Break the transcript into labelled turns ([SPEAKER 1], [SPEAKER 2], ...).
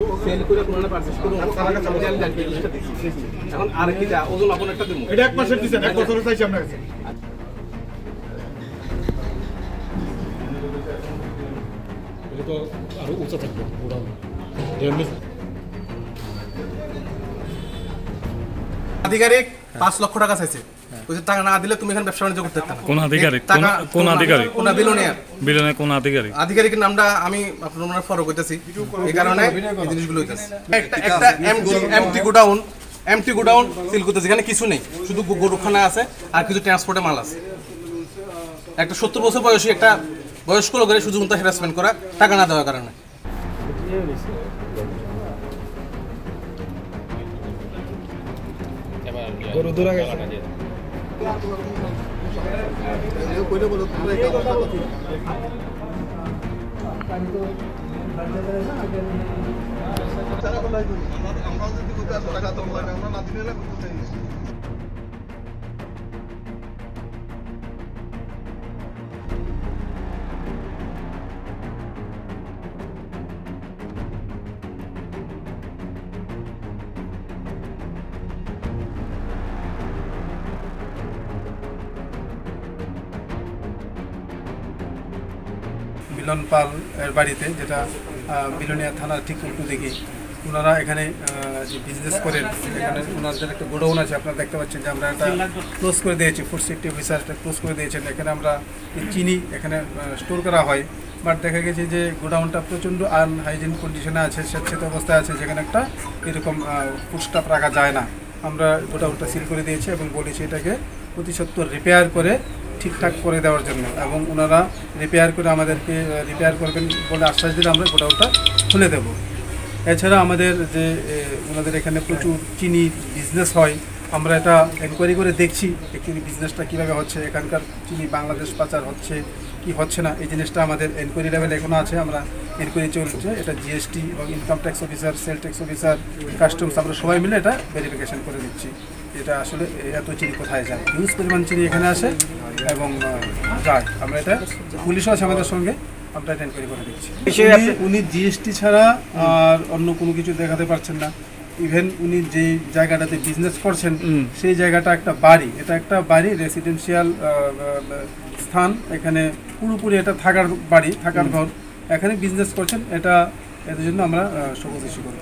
[SPEAKER 1] Sell করে কোনটা purchase করুন আপনারা কাছে আমি জানি জিনিসটা দিছি এখন আর কি যা ওজন আপন একটা দেবো
[SPEAKER 2] এটা এক মাসের দিবেন এক বছরের চাইছি আপনার কাছে
[SPEAKER 3] এটা তো আরো উঁচা থাকবে গোডাউন
[SPEAKER 1] আধিকারিক 5 লক্ষ টাকা চাইছে ওই টাকা না দিলে তুমি এখানে ব্যবসা বাণিজ্য করতে পারবে না।
[SPEAKER 3] কোন আধিকারিক কোন আধিকারিক
[SPEAKER 1] কোন বিলোনিয়া
[SPEAKER 3] বিলনে কোন আধিকারিক
[SPEAKER 1] আধিকারিকের নামটা আমি আপনাদের ফলো করতেছি এই কারণে এই জিনিসগুলো হইতাছে একটা এমটি গোডাউন সিল করতেছে এখানে কিছু নেই শুধু গরুখানা আছে আর কিছু ট্রান্সপোর্টে মাল আছে একটা 70 বছর বয়সী একটা বয়স্ক লোকের শুধু হ্যারাসমেন্ট করা টাকা না দেওয়ার কারণে
[SPEAKER 3] গরু দূরা গেছে
[SPEAKER 4] মিলন পাল এর বাড়িতে যেটা বিলোনিয়া থানার ঠিক উল্টো দিকে ওনারা এখানে যে বিজনেস করেন এখানে ওনাদের একটা গোডাউন আছে আপনারা দেখতে পাচ্ছেন যে আমরা একটা ক্লোজ করে দিয়েছি ফুড সেফটি অফিসার একটা ক্লোজ করে দিয়েছেন এখানে আমরা চিনি এখানে স্টোর করা হয় বাট দেখা গেছে যে গোডাউনটা প্রচণ্ড আনহাইজিন কন্ডিশনে আছে স্বেচ্ছাতে অবস্থায় আছে যেখানে একটা এরকম ফুড স্টাফ রাখা যায় না আমরা গোডাউনটা সিল করে দিয়েছি এবং বলেছি এটাকে অতি সত্বর রিপেয়ার করে ঠিকঠাক করে দেওয়ার জন্য এবং ওনারা রিপেয়ার করে আমাদেরকে রিপেয়ার করবেন বলে আশ্বাস দিলে আমরা গোডাউনটা খুলে দেব এছাড়া আমাদের যে ওনাদের এখানে প্রচুর চিনি বিজনেস হয় আমরা এটা এনকোয়ারি করে দেখছি অ্যাকচুয়ালি বিজনেসটা কীভাবে হচ্ছে এখানকার চিনি বাংলাদেশ পাচার হচ্ছে কি হচ্ছে না এই জিনিসটা আমাদের এনকোয়ারি লেভেলে এখনও আছে আমরা এনকোয়ারি চলছে এটা জিএসটি এবং income tax officer sell tax officer customs আমরা সবাই মিলে এটা ভেরিফিকেশন করে দিচ্ছি এটা আসলে এত চিনি কোথায় যায় হিউজ পরিমাণ চিনি এখানে আসে এবং যায় আমরা এটা পুলিশও আছে আমাদের সঙ্গে আমরা এটা এনকোয়ারি করে দিচ্ছি উনি জিএসটি ছাড়া আর অন্য কোনো কিছু দেখাতে পারছেন না ইভেন উনি যে জায়গাটাতে বিজনেস করছেন সেই জায়গাটা একটা বাড়ি এটা একটা বাড়ি রেসিডেন্সিয়াল স্থান এখানে পুরোপুরি এটা থাকার বাড়ি থাকার ঘর এখানে বিজনেস করছেন এটা এর জন্য আমরা সবুজ করব